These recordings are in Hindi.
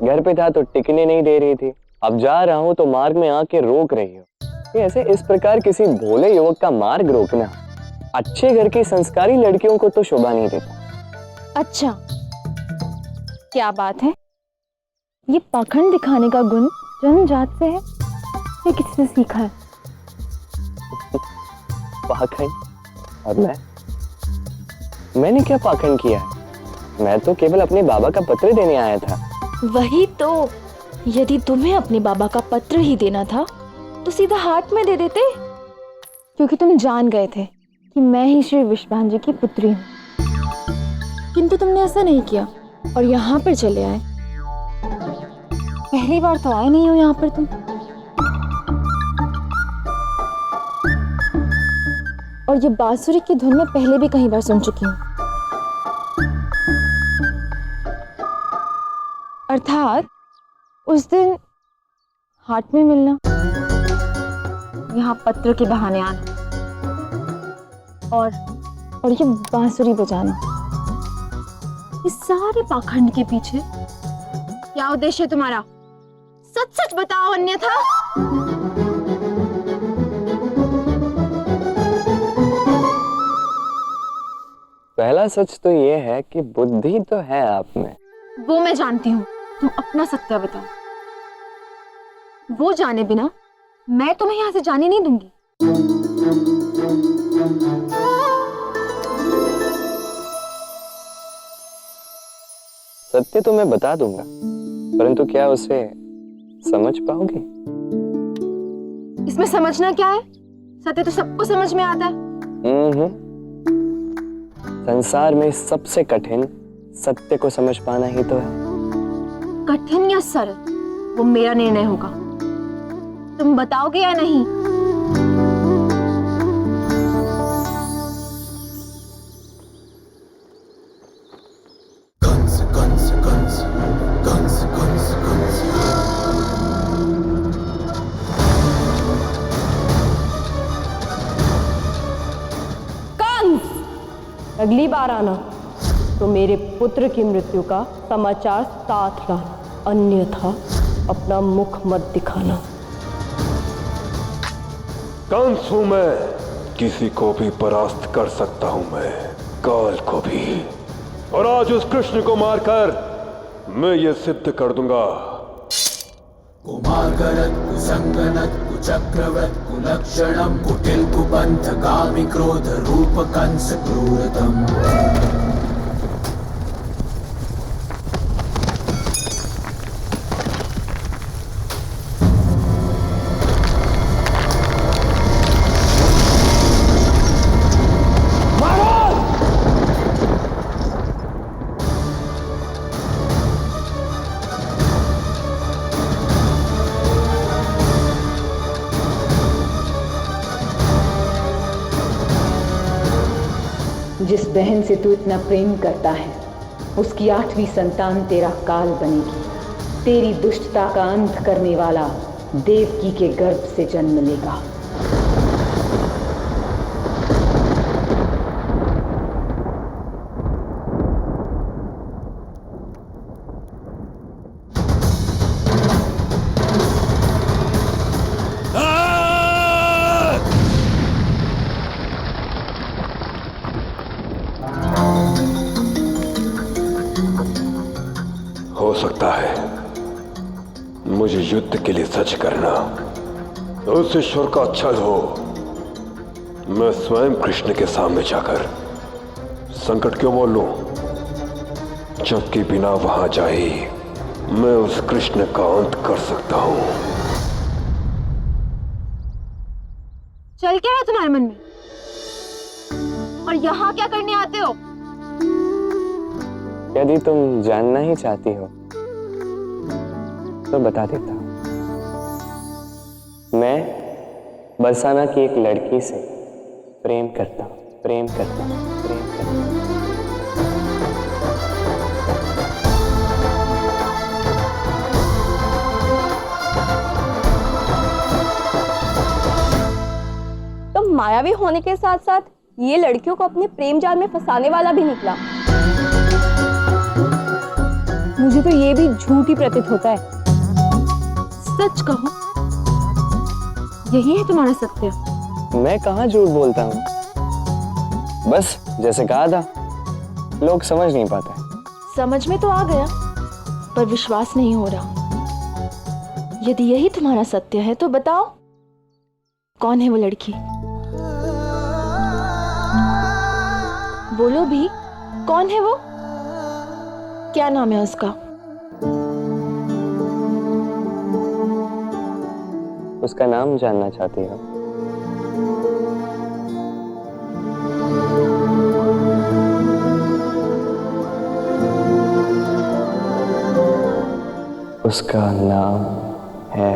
घर पे था तो टिकने नहीं दे रही थी, अब जा रहा हूँ तो मार्ग में आके रोक रही हो। ऐसे इस प्रकार किसी भोले युवक का मार्ग रोकना अच्छे घर की संस्कारी लड़कियों को तो शोभा नहीं देता। अच्छा, क्या बात है? ये पाखंड दिखाने का गुण जन्मजात से है या किसी से सीखा है? पाखंड? और मैंने क्या पाखंड किया है? मैं तो केवल अपने बाबा का पत्र देने आया था। वही तो, यदि तुम्हें अपने बाबा का पत्र ही देना था तो सीधा हाथ में दे देते, क्योंकि तुम जान गए थे कि मैं ही श्री विश्वान जी की पुत्री हूँ। किंतु तुमने ऐसा नहीं किया और यहाँ पर चले आए। पहली बार तो आए नहीं हो यहाँ पर तुम। और ये बांसुरी की धुन मैं पहले भी कई बार सुन चुकी हूँ। अर्थात उस दिन हाट में मिलना, यहाँ पत्र के बहाने आना और ये बांसुरी बजाना, इस सारे पाखंड के पीछे क्या उद्देश्य है तुम्हारा? सच सच बताओ, अन्यथा। पहला सच तो ये है कि बुद्धि तो है आप में। वो मैं जानती हूँ, तुम अपना सत्य बताओ। वो जाने बिना मैं तुम्हें यहाँ से जाने नहीं दूंगी। सत्य तो मैं बता दूंगा, परंतु क्या उसे समझ पाओगे? इसमें समझना क्या है? सत्य तो सबको समझ में आता है। संसार में सबसे कठिन सत्य को समझ पाना ही तो है। कठिन या सरल, वो मेरा निर्णय होगा। तुम बताओगे या नहीं? कंस कंस कंस कंस कंस कंस। कंस, अगली बार आना तो मेरे पुत्र की मृत्यु का समाचार साथ लाना, अन्यथा अपना मुख मत दिखाना। कंस हूं मैं, किसी को भी परास्त कर सकता हूं मैं, काल को भी। और आज उस कृष्ण को मारकर मैं ये सिद्ध कर दूंगा। कुमार्गरत कुसंगनत कुचक्रवत कुलक्षणम कुटिल कुपंथ कामि क्रोध रूप कंस क्रूरतम। जिस बहन से तू इतना प्रेम करता है, उसकी 8वीं संतान तेरा काल बनेगी। तेरी दुष्टता का अंत करने वाला देवकी के गर्भ से जन्म लेगा। हो सकता है मुझे युद्ध के लिए सच करना उस ईश्वर का छल हो। मैं स्वयं कृष्ण के सामने जाकर संकट क्यों बोल लूं, जबकि बिना वहां जाए मैं उस कृष्ण का अंत कर सकता हूं। चल क्या है तुम्हारे मन में? और यहाँ क्या करने आते हो? यदि तुम जानना ही चाहती हो तो बता देता हूं। मैं बरसाना की एक लड़की से प्रेम करता हूं, प्रेम करता हूं, प्रेम करता हूं। तो मायावी होने के साथ साथ ये लड़कियों को अपने प्रेम जाल में फंसाने वाला भी निकला। मुझे तो ये भी झूठ ही प्रतीत होता है। सच कहो, यही है तुम्हारा सत्य? मैं कहाँ झूठ बोलता हूँ, बस जैसे कहा था, लोग समझ नहीं पाते। समझ में तो आ गया, पर विश्वास नहीं हो रहा। यदि यही तुम्हारा सत्य है तो बताओ, कौन है वो लड़की? बोलो भी, कौन है वो? क्या नाम है उसका? उसका नाम जानना चाहती हो? उसका नाम है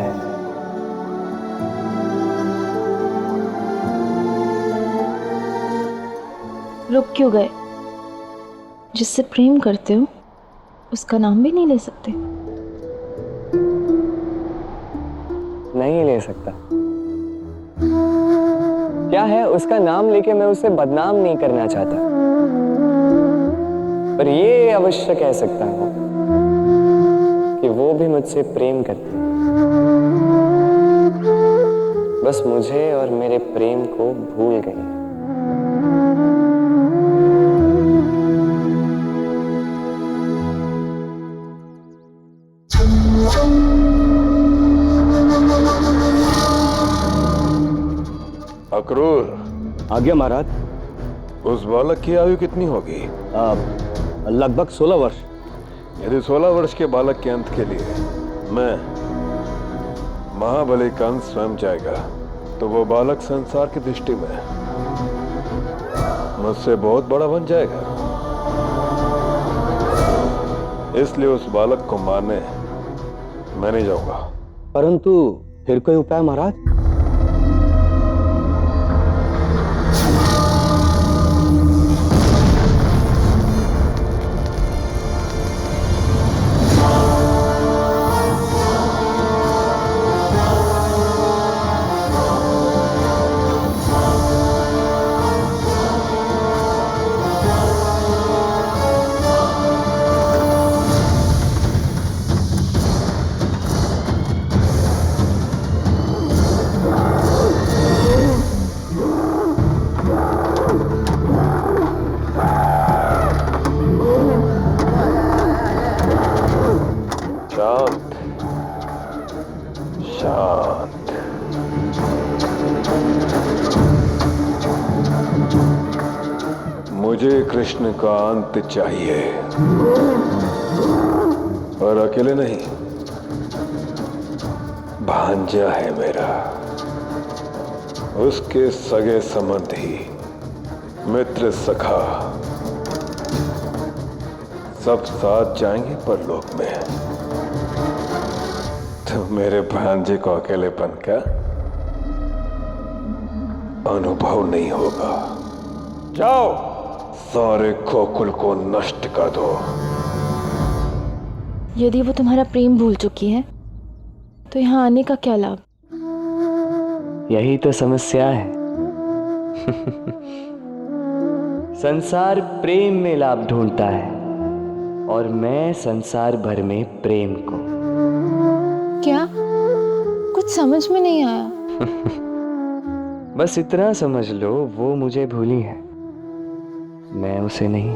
रुक क्यों गए? जिससे प्रेम करते हो उसका नाम भी नहीं ले सकते? नहीं ले सकता। क्या है, उसका नाम लेके मैं उसे बदनाम नहीं करना चाहता, पर ये अवश्य कह सकता हूं कि वो भी मुझसे प्रेम करती है। बस मुझे और मेरे प्रेम को भूल गई है। अक्रूर। आज्ञा महाराज। उस बालक की आयु कितनी होगी? लगभग 16 वर्ष। यदि 16 वर्ष के बालक के अंत के लिए मैं महाबली कंस स्वयं जाएगा, तो वो बालक संसार की दृष्टि में मुझसे बहुत बड़ा बन जाएगा। इसलिए उस बालक को मारने मैं नहीं जाऊंगा। परंतु फिर कोई उपाय महाराज? शांत। मुझे कृष्ण का अंत चाहिए, और अकेले नहीं, भांजा है मेरा, उसके सगे संबंधी, मित्र, सखा सब साथ जाएंगे परलोक में। तो मेरे भांजे को अकेलेपन का अनुभव नहीं होगा। जाओ, सारे गोकुल को नष्ट कर दो। यदि वो तुम्हारा प्रेम भूल चुकी है तो यहाँ आने का क्या लाभ? यही तो समस्या है। संसार प्रेम में लाभ ढूंढता है, और मैं संसार भर में प्रेम को। क्या? कुछ समझ में नहीं आया। बस इतना समझ लो, वो मुझे भूली है, मैं उसे नहीं।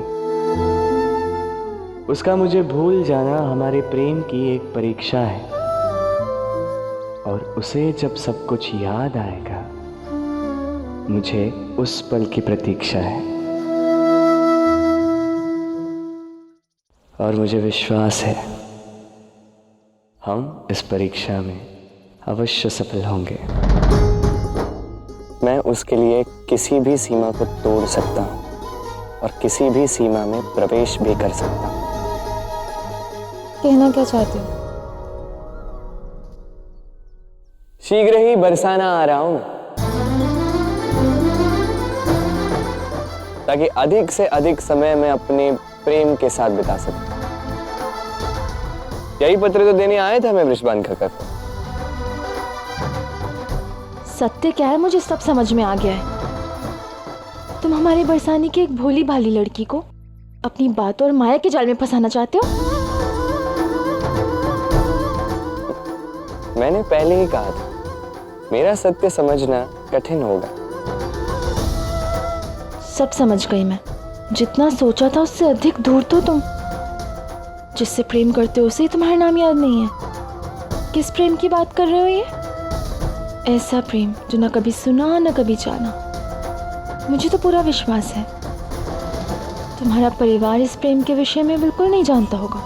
उसका मुझे भूल जाना हमारे प्रेम की एक परीक्षा है, और उसे जब सब कुछ याद आएगा, मुझे उस पल की प्रतीक्षा है। और मुझे विश्वास है हम इस परीक्षा में अवश्य सफल होंगे। मैं उसके लिए किसी भी सीमा को तोड़ सकता हूं, और किसी भी सीमा में प्रवेश भी कर सकता हूं। कहना क्या चाहते हो? शीघ्र ही बरसाना आ रहा हूं, ताकि अधिक से अधिक समय मैं अपने प्रेम के साथ बिता सकूं। यही पत्र तो देने आए थे हमें वृषभान खकर। सत्य क्या है मुझे सब समझ में आ गया है। तुम हमारे बरसाने की एक भोली भाली लड़की को अपनी बातों और माया के जाल में फंसाना चाहते हो। मैंने पहले ही कहा था, मेरा सत्य समझना कठिन होगा। सब समझ गई मैं। जितना सोचा था उससे अधिक दूर तो तुम। जिससे प्रेम करते हो उसे ही तुम्हारा नाम याद नहीं है। किस प्रेम की बात कर रहे हो ये? ऐसा प्रेम जो ना कभी सुना ना कभी जाना। मुझे तो पूरा विश्वास है तुम्हारा परिवार इस प्रेम के विषय में बिल्कुल नहीं जानता होगा।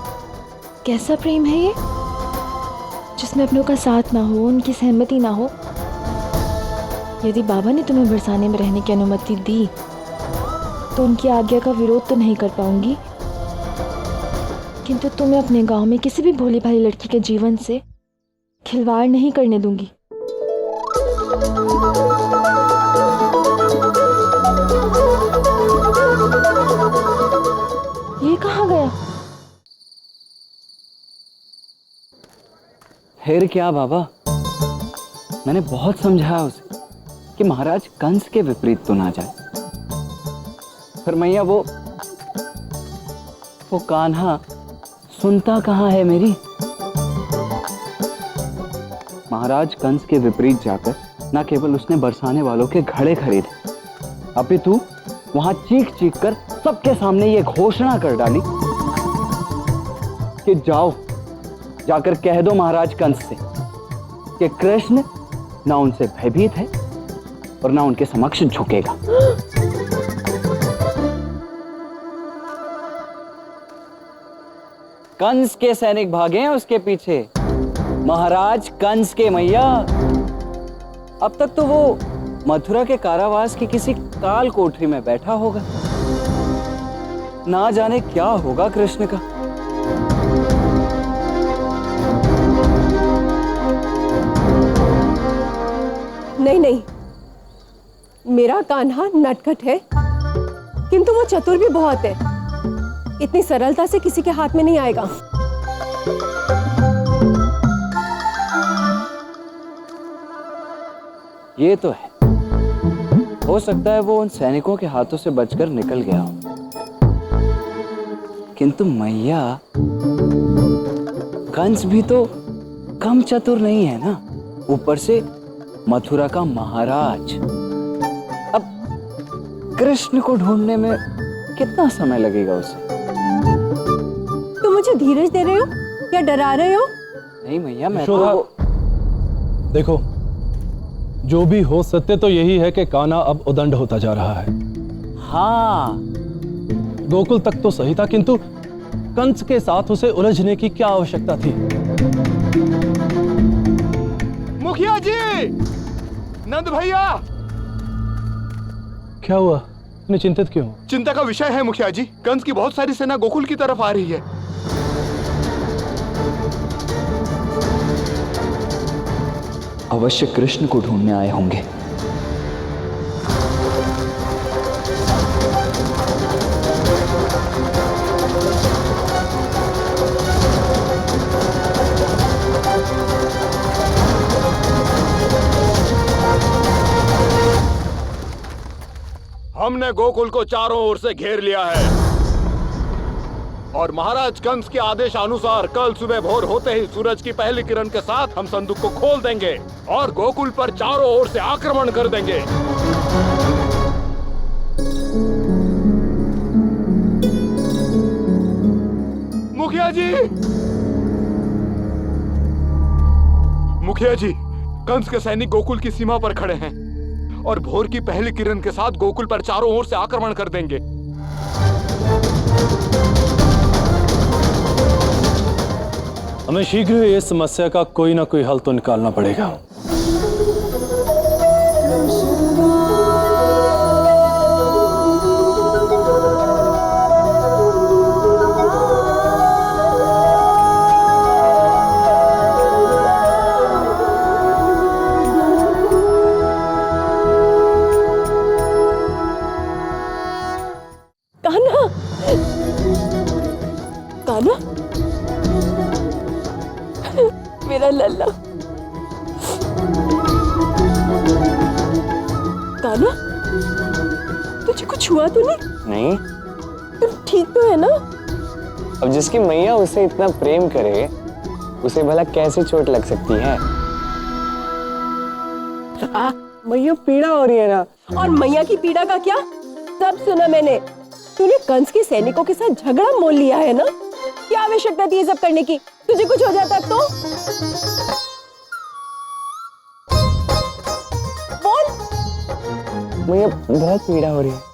कैसा प्रेम है ये जिसमें अपनों का साथ ना हो, उनकी सहमति ना हो। यदि बाबा ने तुम्हें बरसाने में रहने की अनुमति दी तो उनकी आज्ञा का विरोध तो नहीं कर पाऊंगी, किंतु तुम्हें अपने गांव में किसी भी भोली भाली लड़की के जीवन से खिलवाड़ नहीं करने दूंगी। ये कहाँ गया? फिर क्या बाबा, मैंने बहुत समझाया उसे कि महाराज कंस के विपरीत तो ना जाए। फिर मैया वो कान्हा सुनता कहाँ है मेरी। महाराज कंस के विपरीत जाकर न केवल उसने बरसाने वालों के घड़े खरीदे, अपितु वहां चीख चीख कर सबके सामने ये घोषणा कर डाली कि जाओ जाकर कह दो महाराज कंस से कि कृष्ण ना उनसे भयभीत है और ना उनके समक्ष झुकेगा। कंस के सैनिक भागे हैं उसके पीछे, महाराज कंस के मैया। अब तक तो वो मथुरा के कारावास की किसी काल कोठरी में बैठा होगा। ना जाने क्या होगा कृष्ण का। नहीं नहीं, मेरा कान्हा नटखट है, किंतु वो चतुर भी बहुत है। इतनी सरलता से किसी के हाथ में नहीं आएगा। ये तो है, हो सकता है वो उन सैनिकों के हाथों से बचकर निकल गया हो, किंतु मैया कंस भी तो कम चतुर नहीं है ना। ऊपर से मथुरा का महाराज। अब कृष्ण को ढूंढने में कितना समय लगेगा उसे? तुम मुझे धीरज दे रहे हो या डरा रहे हो? नहीं मैया, मैं यशोदा, तो देखो, जो भी हो सत्य तो यही है कि कान्हा अब उदंड होता जा रहा है। हाँ, गोकुल तक तो सही था, किंतु कंस के साथ उसे उलझने की क्या आवश्यकता थी? मुखिया जी, नंद भैया। क्या हुआ? इतने चिंतित क्यों? चिंता का विषय है मुखिया जी, कंस की बहुत सारी सेना गोकुल की तरफ आ रही है। अवश्य कृष्ण को ढूंढने आए होंगे। हमने गोकुल को चारों ओर से घेर लिया है और महाराज कंस के आदेश अनुसार कल सुबह भोर होते ही सूरज की पहली किरण के साथ हम संदूक को खोल देंगे और गोकुल पर चारों ओर से आक्रमण कर देंगे। मुखिया जी, मुखिया जी, कंस के सैनिक गोकुल की सीमा पर खड़े हैं और भोर की पहली किरण के साथ गोकुल पर चारों ओर से आक्रमण कर देंगे। हमें शीघ्र ही इस समस्या का कोई ना कोई हल तो निकालना पड़ेगा। कान्हा, कान्हा, मेरा लल्ला। कान्हा, तुझे कुछ हुआ तो नहीं? नहीं, तुम ठीक तो है ना? अब जिसकी मैया उसे इतना प्रेम करे उसे भला कैसे चोट लग सकती है? मैया पीड़ा हो रही है ना। और मैया की पीड़ा का क्या? सब सुना मैंने। तूने कंस के सैनिकों के साथ झगड़ा मोल लिया है ना? क्या आवश्यकता थी ये सब करने की? तुझे कुछ हो जाता तो? बोल। मैया बहुत पीड़ा हो रही है।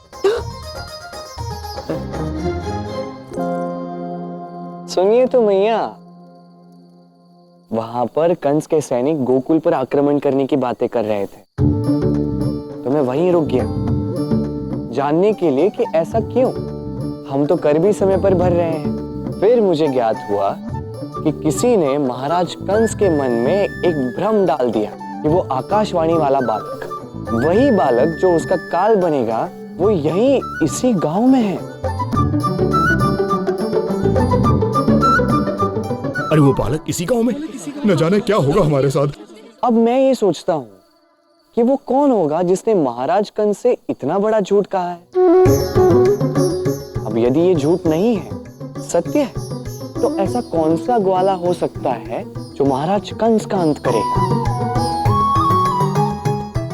सुनिए तो मैया, वहां पर कंस के सैनिक गोकुल पर आक्रमण करने की बातें कर रहे थे, तो मैं वहीं रुक गया जानने के लिए कि ऐसा क्यों। हम तो कर भी समय पर भर रहे हैं। फिर मुझे ज्ञात हुआ कि किसी ने महाराज कंस के मन में एक भ्रम डाल दिया कि वो आकाशवाणी वाला बालक, वही बालक जो उसका काल बनेगा, वो यही इसी गांव में है। अरे वो बालक इसी गांव में? न जाने क्या होगा हमारे साथ। अब मैं ये सोचता हूँ कि वो कौन होगा जिसने महाराज कंस से इतना बड़ा झूठ कहा है। अब यदि ये झूठ नहीं है, सत्य है, तो ऐसा कौन सा ग्वाला हो सकता है जो महाराज कंस का अंत करेगा?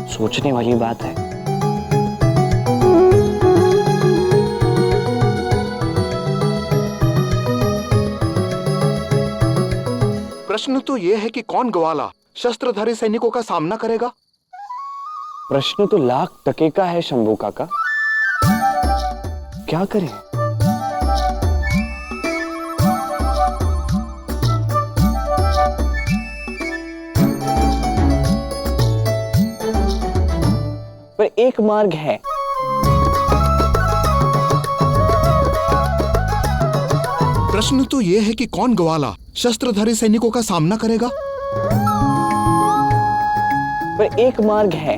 सोचने वाली बात है। प्रश्न तो यह है कि कौन ग्वाला शस्त्रधारी सैनिकों का सामना करेगा? प्रश्न तो लाख टके का है शंभू काका। क्या करें? पर एक मार्ग है। प्रश्न तो यह है कि कौन ग्वाला शस्त्रधारी सैनिकों का सामना करेगा? पर एक मार्ग है।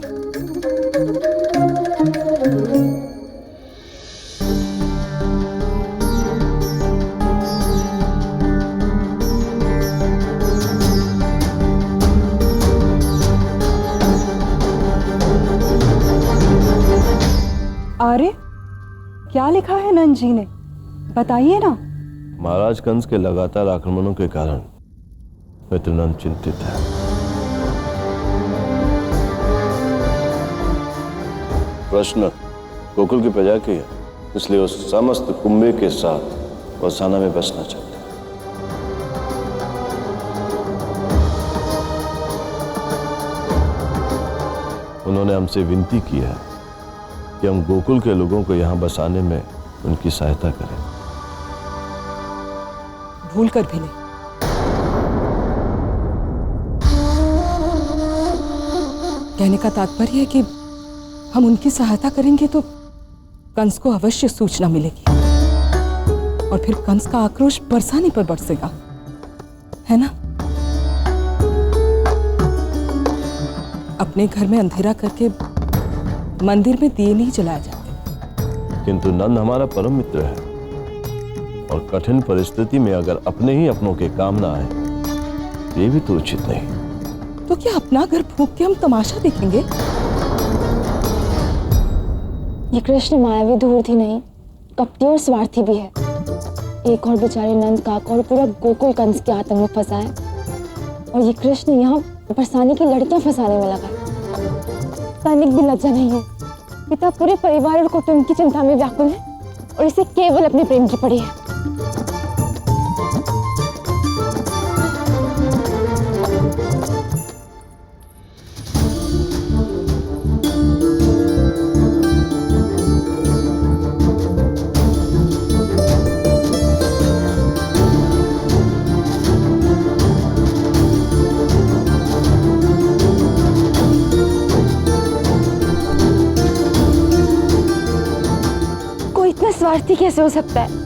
अरे क्या लिखा है नंद जी ने? बताइए ना। महाराज कंस के लगातार आक्रमणों के कारण मित्रनंद चिंतित है। प्रश्न गोकुल की प्रजा की है, इसलिए वो समस्त कुंभे के साथ वसाना में बसना चाहते हैं। उन्होंने हमसे विनती की है कि हम गोकुल के लोगों को यहां बसाने में उनकी सहायता करें। भूल कर भी नहीं। कहने का तात्पर्य है कि हम उनकी सहायता करेंगे तो कंस को अवश्य सूचना मिलेगी और फिर कंस का आक्रोश बरसाने पर बरसेगा, है ना? अपने घर में अंधेरा करके मंदिर में दिए नहीं जलाए जाते। किंतु नंद हमारा परम मित्र है और कठिन परिस्थिति में अगर अपने ही अपनों के काम ना आए, ये भी तो उचित नहीं। तो क्या अपना घर फूंक के हम तमाशा देखेंगे? ये कृष्ण मायावी धूर्त ही नहीं, कपटी और स्वार्थी भी है। एक और बेचारे नंद काका और पूरा गोकुल कंस के आतंक में फंसा है, और ये कृष्ण यहाँ बरसाने की लड़कियां फंसाने में लगा है। सैनिक भी लज्जा नहीं है। पिता पूरे परिवार और कुटुंब की चिंता में व्याकुल है और इसे केवल अपने प्रेम की पड़ी है। स्वार्थी कैसे हो सकता है?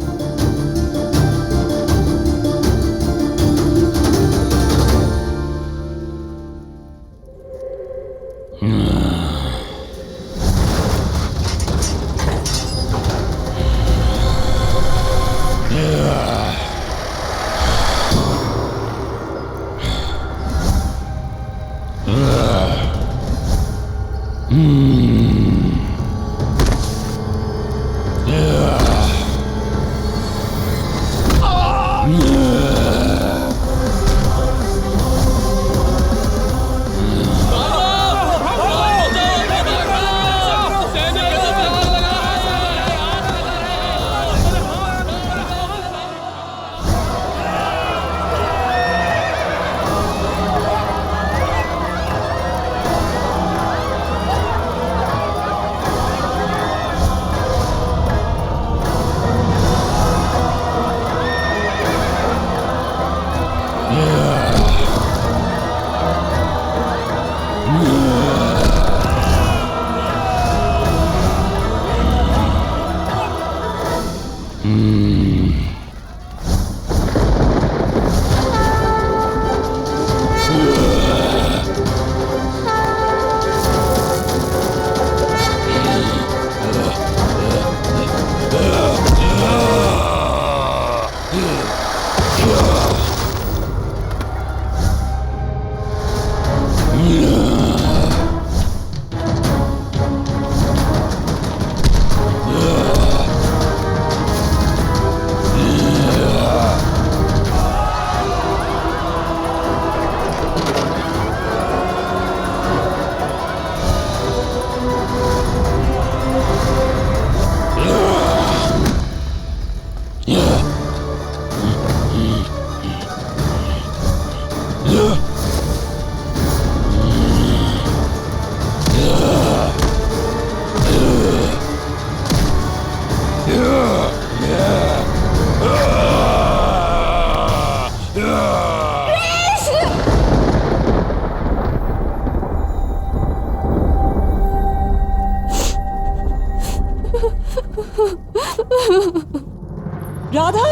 राधा,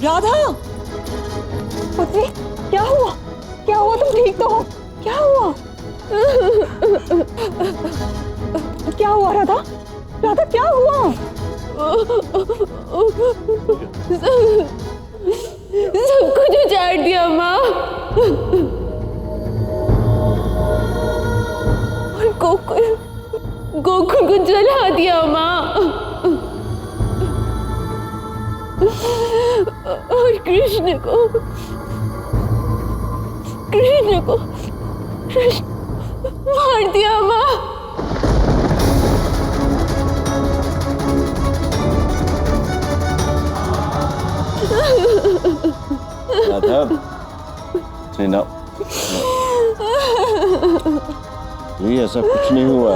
राधा, पुत्री, क्या हुआ? क्या हुआ? तुम ठीक तो हो? क्या हुआ? क्या हुआ राधा? राधा क्या हुआ? सब कुछ उजाड़ दिया माँ, और गोकुल को जला दिया माँ, और कृष्ण को मार दिया माँ। राधा, ना, ये ऐसा कुछ नहीं हुआ।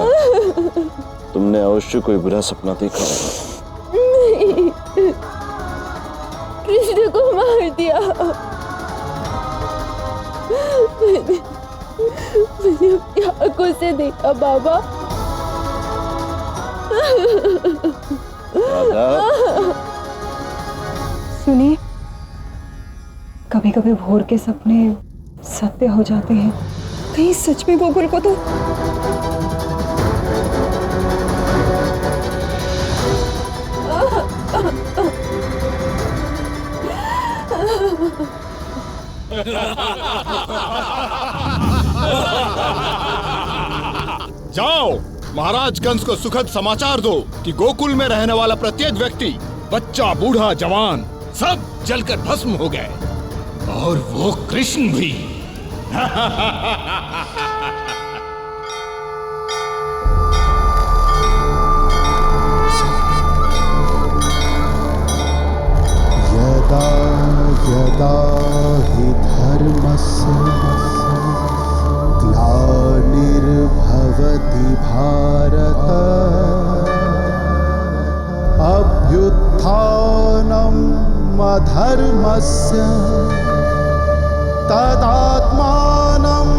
तुमने अवश्य कोई बुरा सपना देखा होगा। नहीं, कृष्ण को मार दिया। मैंने अपनी आंखों से देखा बाबा। सुनिए, कभी कभी भोर के सपने सत्य हो जाते हैं। कहीं सच में गोकुल को तो जाओ, महाराज कंस को सुखद समाचार दो कि गोकुल में रहने वाला प्रत्येक व्यक्ति, बच्चा, बूढ़ा, जवान, सब जलकर भस्म हो गए, और वो कृष्ण भी। यदा यदा हि धर्मस्य ग्लानिर्भवति भारत अभ्युत्थानम् अधर्मस्य तदात्मानं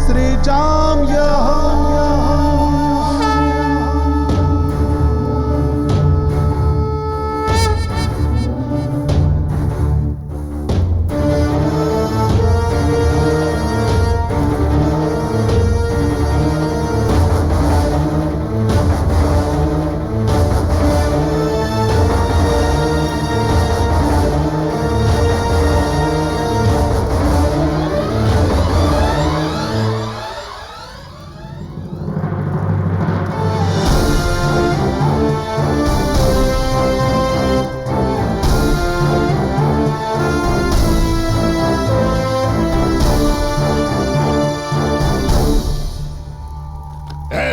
सृजाम्यहम्।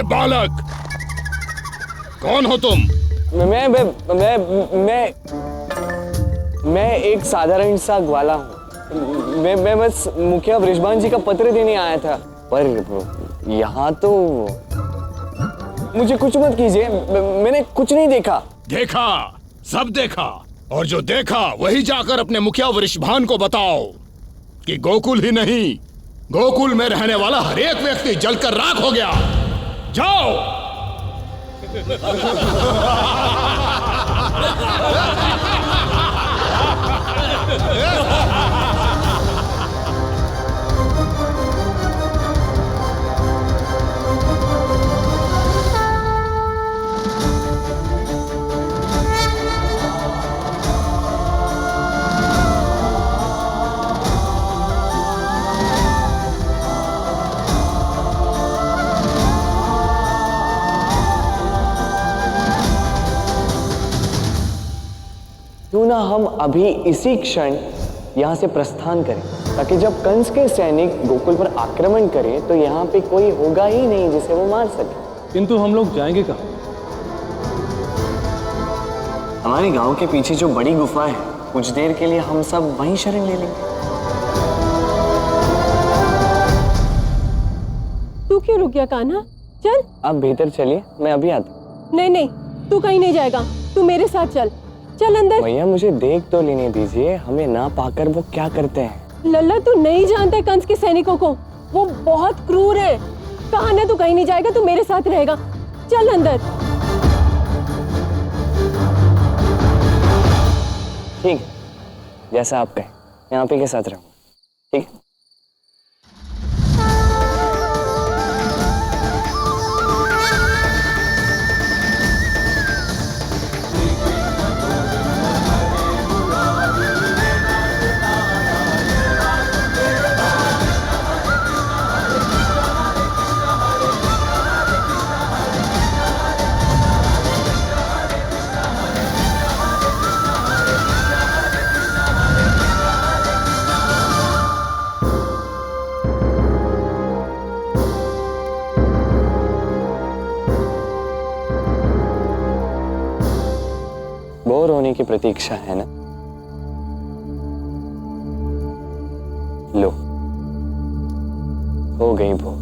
बालक, कौन हो तुम? मैं एक साधारण सा ग्वाला हूँ। मैं बस मुखिया वृषभान जी का पत्र देने आया था, पर यहाँ तो मुझे कुछ मत कीजिए। मैंने कुछ नहीं देखा। देखा, सब देखा, और जो देखा वही जाकर अपने मुखिया वृषभान को बताओ कि गोकुल ही नहीं, गोकुल में रहने वाला हर एक व्यक्ति जलकर राख हो गया। जाओ। क्यों ना हम अभी इसी क्षण यहाँ से प्रस्थान करें, ताकि जब कंस के सैनिक गोकुल पर आक्रमण करें तो यहाँ पे कोई होगा ही नहीं जिसे वो मार सके। किंतु हम लोग जाएंगे कहाँ? हमारे गांव के पीछे जो बड़ी गुफा है, कुछ देर के लिए हम सब वहीं शरण ले लेंगे। तू क्यों रुक गया कान्हा? चल। आप भीतर चलिए, मैं अभी आता हूँ। नहीं नहीं, तू कहीं नहीं जाएगा, तू मेरे साथ चल। चल अंदर। भैया मुझे देख तो लेने दीजिए, हमें ना पाकर वो क्या करते हैं। लल्ला तू नहीं जानता कंस के सैनिकों को, वो बहुत क्रूर है। कहा ना तू कहीं नहीं जाएगा, तू मेरे साथ रहेगा। चल अंदर। ठीक है, जैसा आप कहें, मैं आप ही के साथ रहूंगा। ठीक है। बोर होने की प्रतीक्षा है ना? लो, हो गई बोर।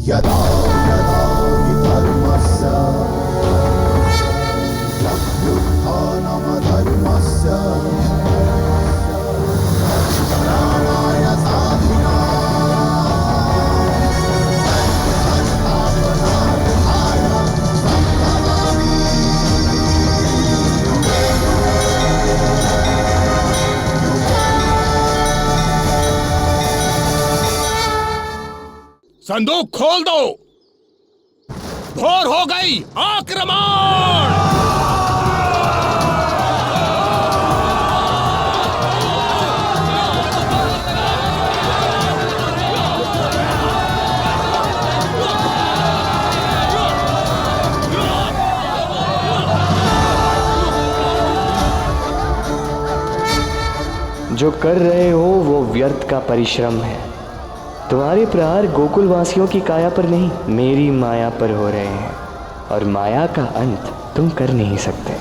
यदा यदा हि धर्मस्य अभ्युत्थानम् धर्मस्य तदानीय साधिनां संदूक खोल दो। भोर हो गई, आक्रमण। जो कर रहे हो वो व्यर्थ का परिश्रम है। तुम्हारे प्रहार गोकुल वासियों की काया पर नहीं, मेरी माया पर हो रहे हैं, और माया का अंत तुम कर नहीं सकते।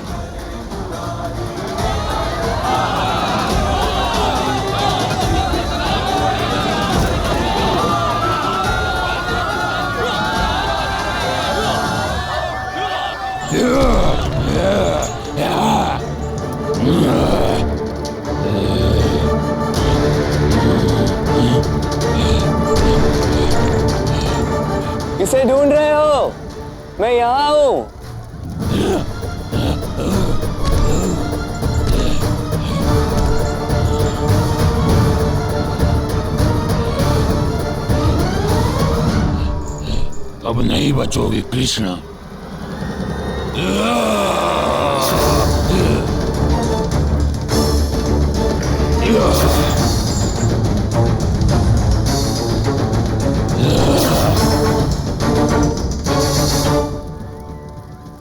किसे ढूंढ रहे हो? मैं यहाँ हूँ। अब नहीं बचोगे कृष्ण।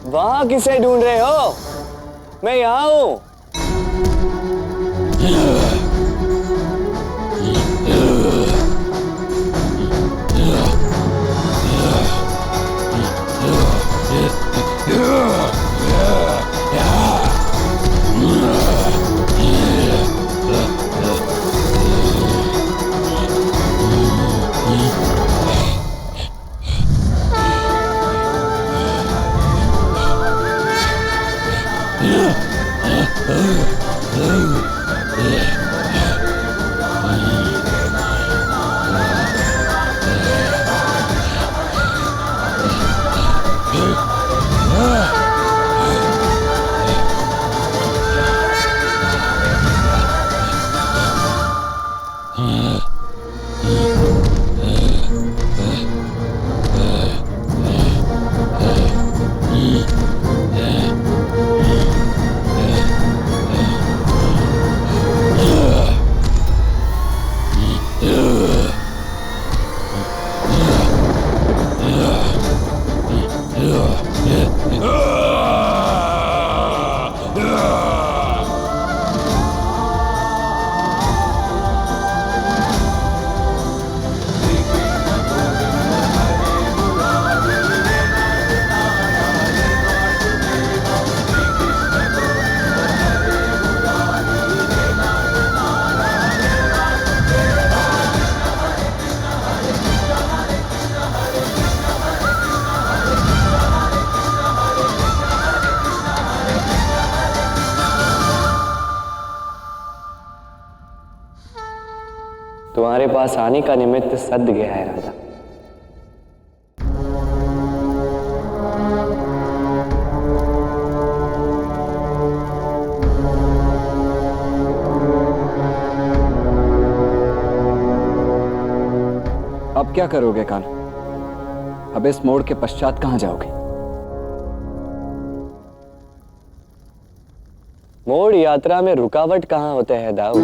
वहां किसे ढूंढ रहे हो? मैं यहाँ हूँ। तुम्हारे पास आने का निमित्त सद गया है राधा। अब क्या करोगे कान? अब इस मोड़ के पश्चात कहां जाओगे? मोड़ यात्रा में रुकावट कहां होते हैं दाऊ?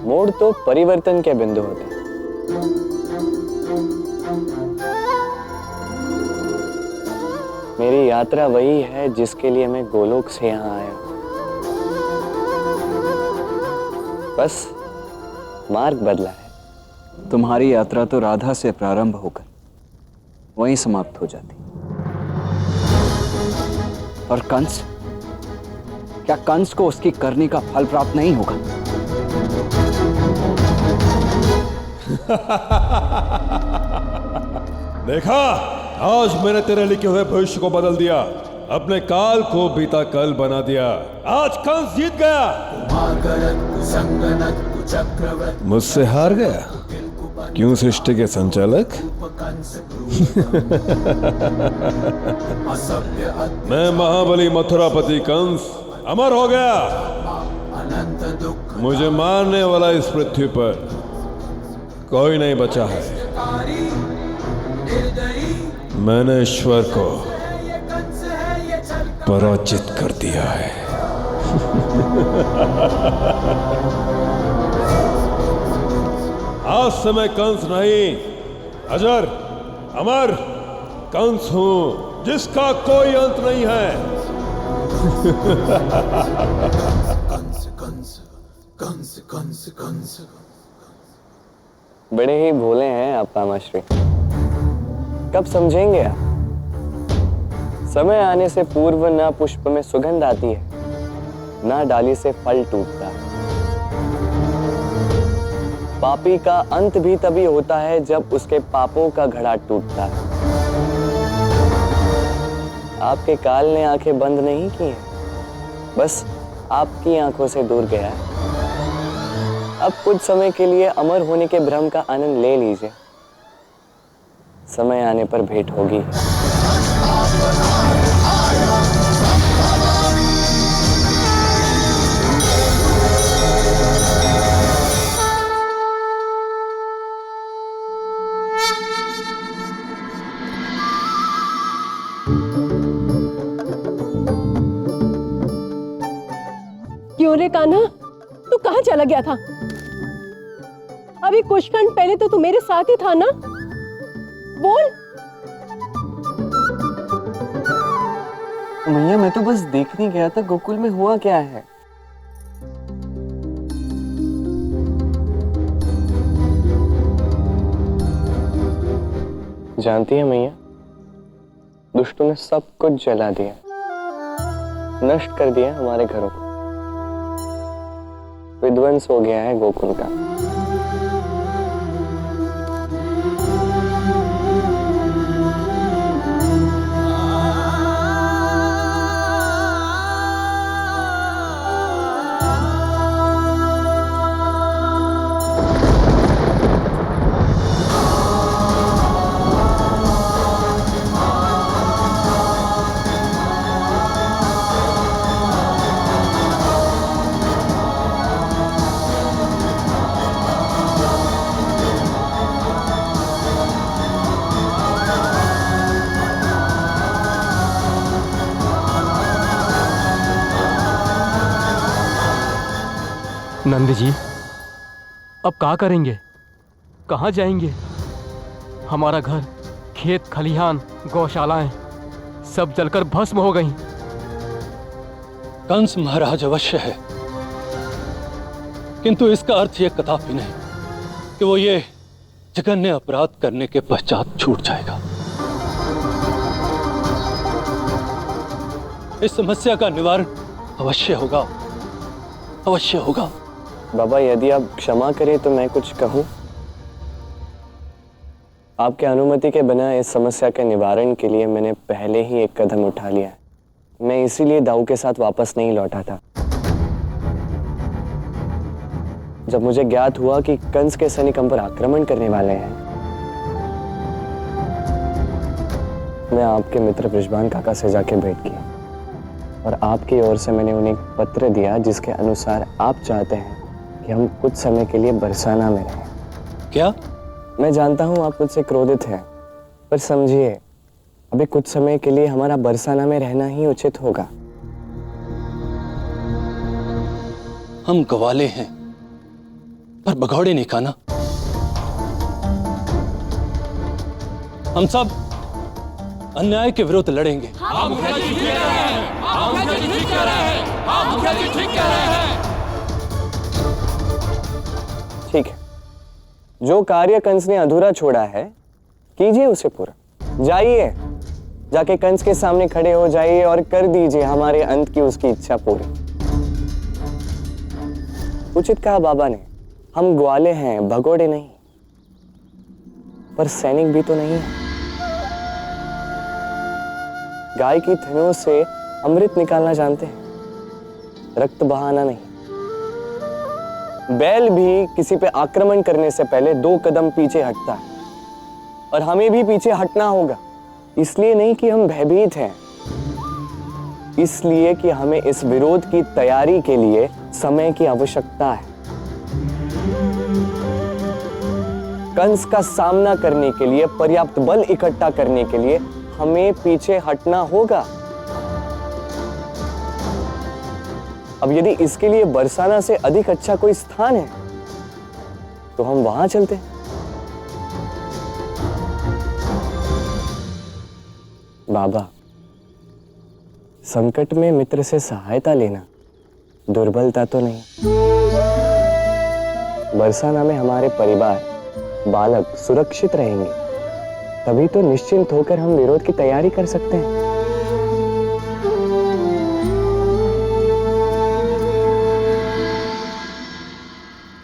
मोड़ तो परिवर्तन के बिंदु होते हैं। मेरी यात्रा वही है जिसके लिए मैं गोलोक से यहां आया। बस मार्ग बदला है। तुम्हारी यात्रा तो राधा से प्रारंभ होकर वहीं समाप्त हो जाती। और कंस, क्या कंस को उसकी करनी का फल प्राप्त नहीं होगा? देखा, आज मैंने तेरे लिखे हुए भविष्य को बदल दिया, अपने काल को बीता कल बना दिया। आज कंस जीत गया, मुझसे हार गया। क्यों सृष्टि के संचालक? मैं महाबली मथुरापति कंस अमर हो गया। मुझे मारने वाला इस पृथ्वी पर कोई नहीं बचा है। मैंने ईश्वर को पराजित कर दिया है। आज से मैं कंस नहीं, अजर अमर कंस हूं, जिसका कोई अंत नहीं है। कंस। बड़े ही भोले हैं आप कामाश्री। कब समझेंगे आप? समय आने से पूर्व ना पुष्प में सुगंध आती है, ना डाली से फल टूटता है। पापी का अंत भी तभी होता है जब उसके पापों का घड़ा टूटता है। आपके काल ने आंखें बंद नहीं की हैं, बस आपकी आंखों से दूर गया है। अब कुछ समय के लिए अमर होने के भ्रम का आनंद ले लीजिए, समय आने पर भेंट होगी। क्यों रे कान्हा, तू कहाँ चला गया था? अभी कुछ क्षण पहले तो तू मेरे साथ ही था ना? बोल। मैया, मैं तो बस देखने गया था गोकुल में हुआ क्या है। जानती है मैया, दुष्टों ने सब कुछ जला दिया, नष्ट कर दिया हमारे घरों को। विध्वंस हो गया है गोकुल का। नंद जी, अब क्या करेंगे? कहाँ जाएंगे? हमारा घर, खेत खलिहान, गौशालाएं सब जलकर भस्म हो गईं। कंस महाराज अवश्य है, किंतु इसका अर्थ यह कदापि नहीं कि वो ये जघन्य अपराध करने के पश्चात छूट जाएगा। इस समस्या का निवारण अवश्य होगा, अवश्य होगा। बाबा, यदि आप क्षमा करें तो मैं कुछ कहूं? आपके अनुमति के बिना इस समस्या के निवारण के लिए मैंने पहले ही एक कदम उठा लिया है। मैं इसीलिए दाऊ के साथ वापस नहीं लौटा था। जब मुझे ज्ञात हुआ कि कंस के सैनिक हम पर आक्रमण करने वाले हैं, मैं आपके मित्र वृषभान काका से जाके भेंट किया और आपकी ओर से मैंने उन्हें एक पत्र दिया जिसके अनुसार आप चाहते हैं कि हम कुछ समय के लिए बरसाना में रहें। क्या? मैं जानता हूं आप मुझसे क्रोधित हैं, पर समझिए अभी कुछ समय के लिए हमारा बरसाना में रहना ही उचित होगा। हम गवाले हैं पर भगौड़े नहीं खाना। हम सब अन्याय के विरुद्ध लड़ेंगे। हाँ मुखिया जी ठीक कह रहे हैं। हाँ मुखिया जी ठीक कह रहे हैं। हाँ मुखिया जी ठीक कह रहे हैं। ठीक है, जो कार्य कंस ने अधूरा छोड़ा है कीजिए उसे पूरा। जाइए, जाके कंस के सामने खड़े हो जाइए और कर दीजिए हमारे अंत की उसकी इच्छा पूरी। उचित कहा बाबा ने, हम ग्वाले हैं, भगोड़े नहीं, पर सैनिक भी तो नहीं है। गाय की थनों से अमृत निकालना जानते हैं, रक्त बहाना नहीं। बैल भी किसी पे आक्रमण करने से पहले 2 कदम पीछे हटता है और हमें भी पीछे हटना होगा। इसलिए नहीं कि हम भयभीत हैं, इसलिए कि हमें इस विरोध की तैयारी के लिए समय की आवश्यकता है। कंस का सामना करने के लिए, पर्याप्त बल इकट्ठा करने के लिए हमें पीछे हटना होगा। अब यदि इसके लिए बरसाना से अधिक अच्छा कोई स्थान है तो हम वहां चलते हैं। बाबा, संकट में मित्र से सहायता लेना दुर्बलता तो नहीं। बरसाना में हमारे परिवार, बालक सुरक्षित रहेंगे, तभी तो निश्चिंत होकर हम विरोध की तैयारी कर सकते हैं।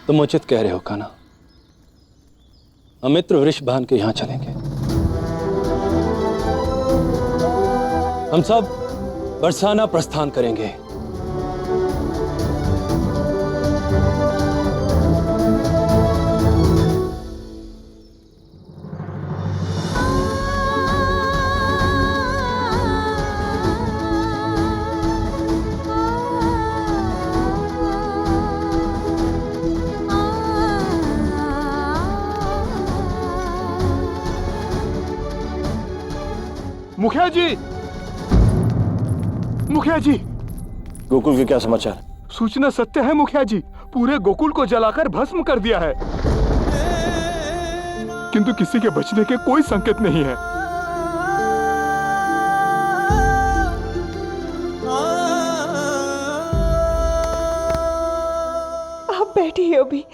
तुम उचित कह रहे हो कान्हा। हम मित्र वृषभान के यहां चलेंगे। हम सब बरसाना प्रस्थान करेंगे। मुखिया जी, मुखिया जी, गोकुल के क्या समाचार? सूचना सत्य है मुखिया जी, पूरे गोकुल को जलाकर भस्म कर दिया है, किंतु किसी के बचने के कोई संकेत नहीं है। आप बैठिए अभी।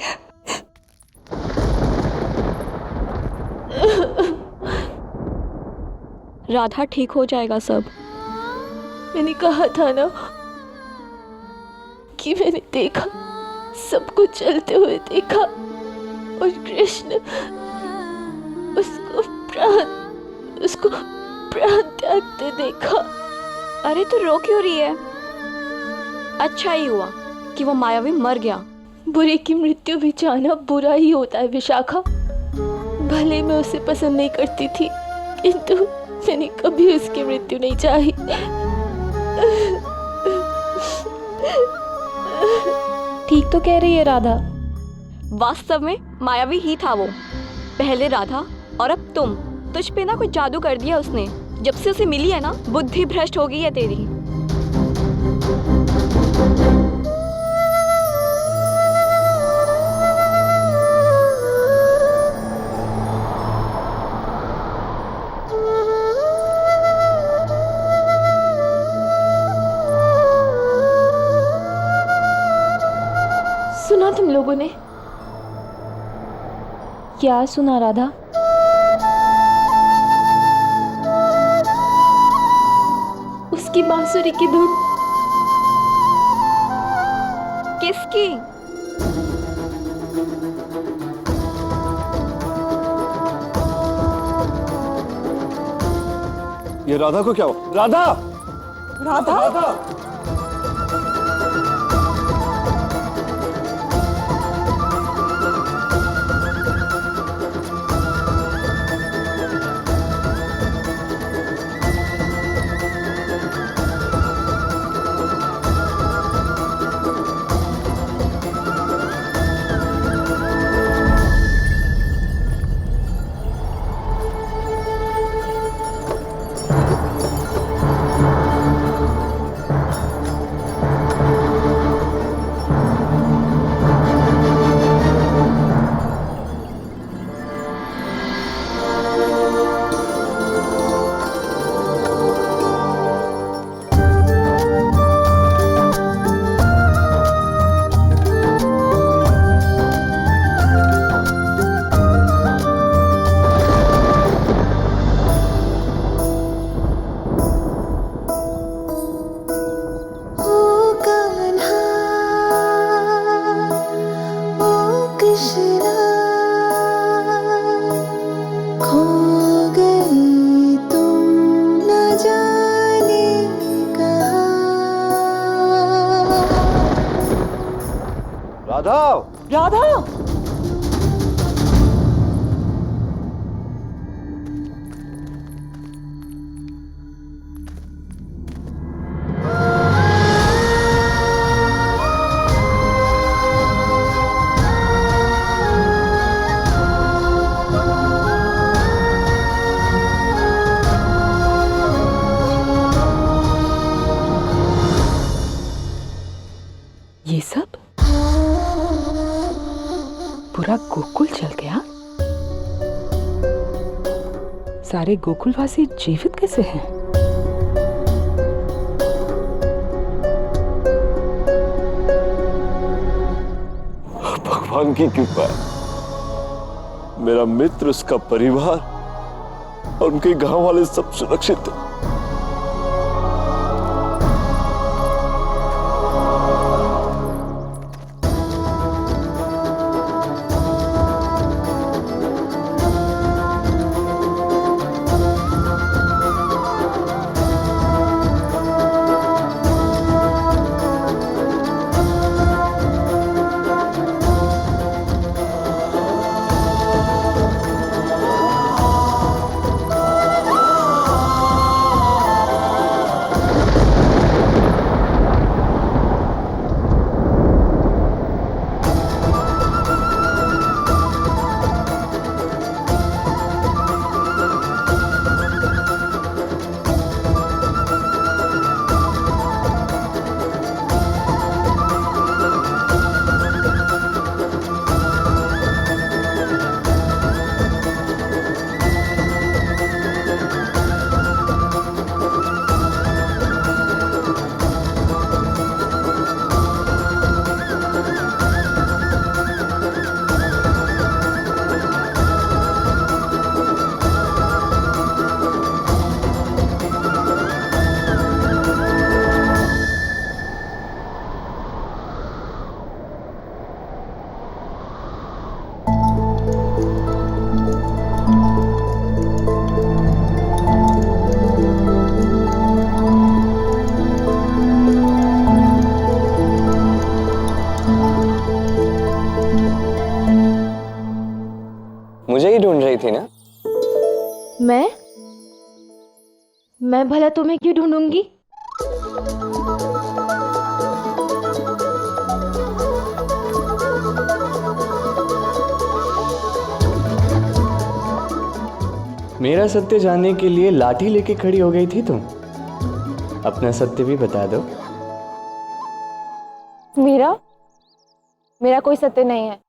राधा ठीक हो जाएगा सब। मैंने कहा था ना कि मैंने देखा, सब कुछ चलते हुए देखा और कृष्ण उसको प्राण त्यागते देखा। अरे तो रो क्यों रही है? अच्छा ही हुआ कि वो मायावी मर गया। बुरे की मृत्यु भी जाना बुरा ही होता है विशाखा। भले मैं उसे पसंद नहीं करती थी, किंतु मैंने कभी उसकी मृत्यु नहीं चाही। ठीक तो कह रही है राधा। वास्तव में मायावी ही था वो। पहले राधा और अब तुम। तुझ पे ना कुछ जादू कर दिया उसने। जब से उसे मिली है ना, बुद्धि भ्रष्ट हो गई है तेरी। सुना तुम लोगों ने? क्या सुना राधा? उसकी बांसुरी की धुन। किसकी? ये राधा को क्या हुआ? राधा! राधा? राधा! राधा, राधा, ये सब पूरा गोकुल चल गया। सारे गोकुलवासी जीवित कैसे हैं? भगवान की कृपा है। मेरा मित्र, उसका परिवार और उनके गांव वाले सब सुरक्षित हैं। मुझे ही ढूंढ रही थी ना? मैं भला तुम्हें क्यों ढूंढूंगी? मेरा सत्य जानने के लिए लाठी लेके खड़ी हो गई थी तुम। अपना सत्य भी बता दो। मेरा कोई सत्य नहीं है।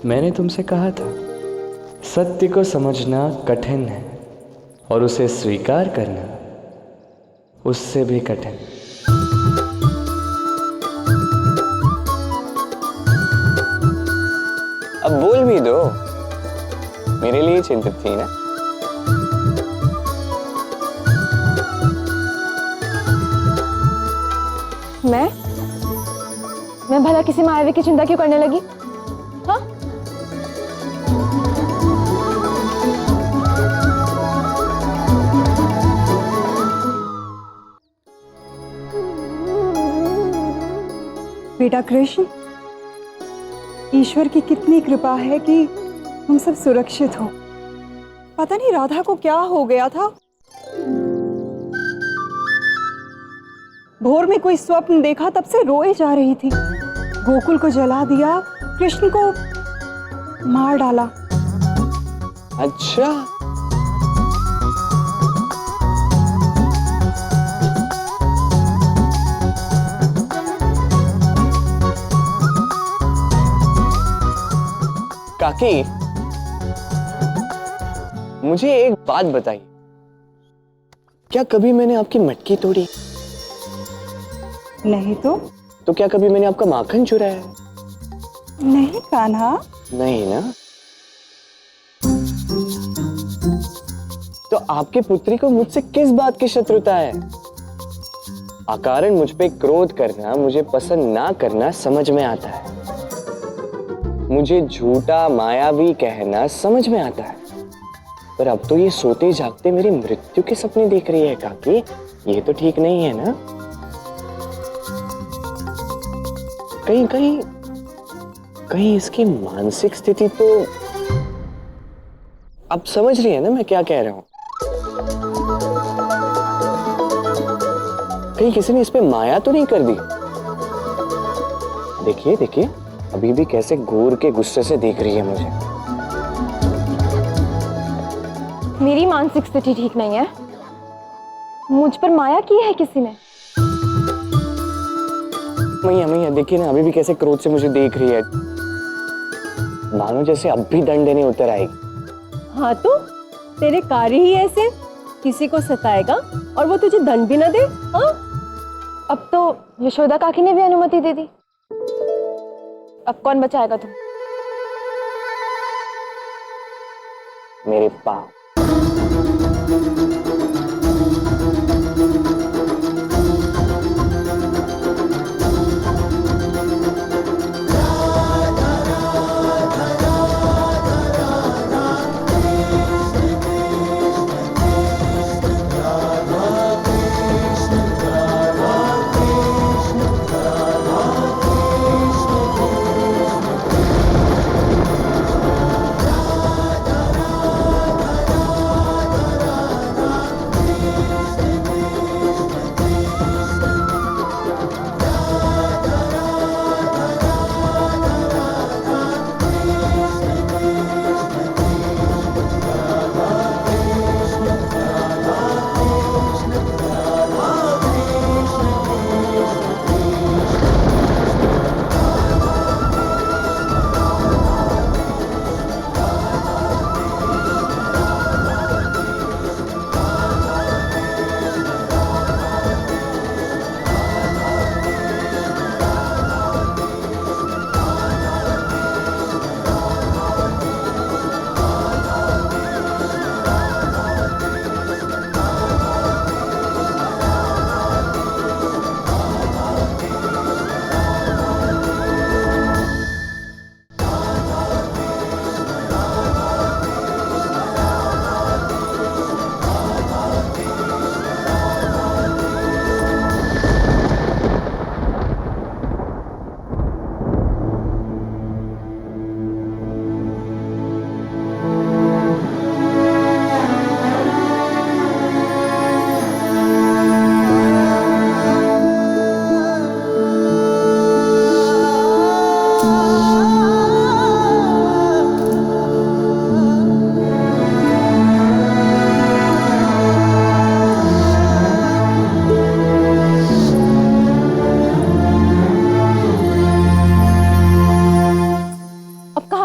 मैंने तुमसे कहा था, सत्य को समझना कठिन है और उसे स्वीकार करना उससे भी कठिन। अब बोल भी दो, मेरे लिए चिंतित थी ना? मैं भला किसी मायावी की चिंता क्यों करने लगी? हाँ? बेटा कृष्ण, ईश्वर की कितनी कृपा है कि हम सब सुरक्षित हो। पता नहीं राधा को क्या हो गया था। भोर में कोई स्वप्न देखा, तब से रोए जा रही थी। गोकुल को जला दिया, कृष्ण को मार डाला। अच्छा, काकी, मुझे एक बात बताइए, क्या कभी मैंने आपकी मटकी तोड़ी? नहीं तो क्या कभी मैंने आपका माखन चुराया? नहीं कान्हा। नहीं ना? तो आपकी पुत्री को मुझसे किस बात की शत्रुता है? अकारण मुझ पे क्रोध करना, मुझे पसंद ना करना समझ में आता है। मुझे झूठा मायावी कहना समझ में आता है, पर अब तो ये सोते जागते मेरी मृत्यु के सपने देख रही है काकी। ये तो ठीक नहीं है ना? कहीं कहीं कहीं इसकी मानसिक स्थिति तो, अब समझ रही है ना मैं क्या कह रहा हूं? कहीं किसी ने इस पे माया तो नहीं कर दी? देखिए देखिए, अभी भी कैसे घूर के गुस्से से देख रही है मुझे। मेरी मानसिक स्थिति ठीक नहीं है। मुझ पर माया की है किसी ने। मैया मैया देखिए ना, अभी भी कैसे क्रोध से मुझे देख रही है, मानो जैसे अब भी दंड देने उतर आएगी। हाँ तो तेरे कार्य ही ऐसे, किसी को सताएगा और वो तुझे दंड भी ना दे। हाँ, अब तो यशोदा काकी ने भी अनुमति दे दी। अब कौन बचाएगा तुम? मेरे पाँव।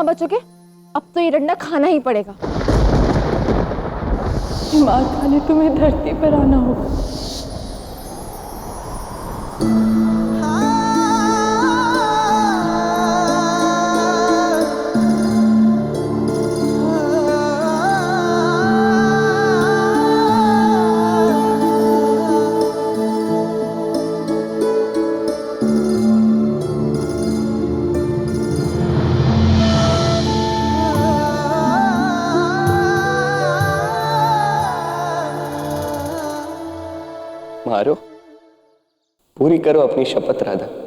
बचोगे? अब तो ये डंडा खाना ही पड़ेगा। माँ खाने तुम्हें धरती पर आना होगा। मारो, पूरी करो अपनी शपथ राधा।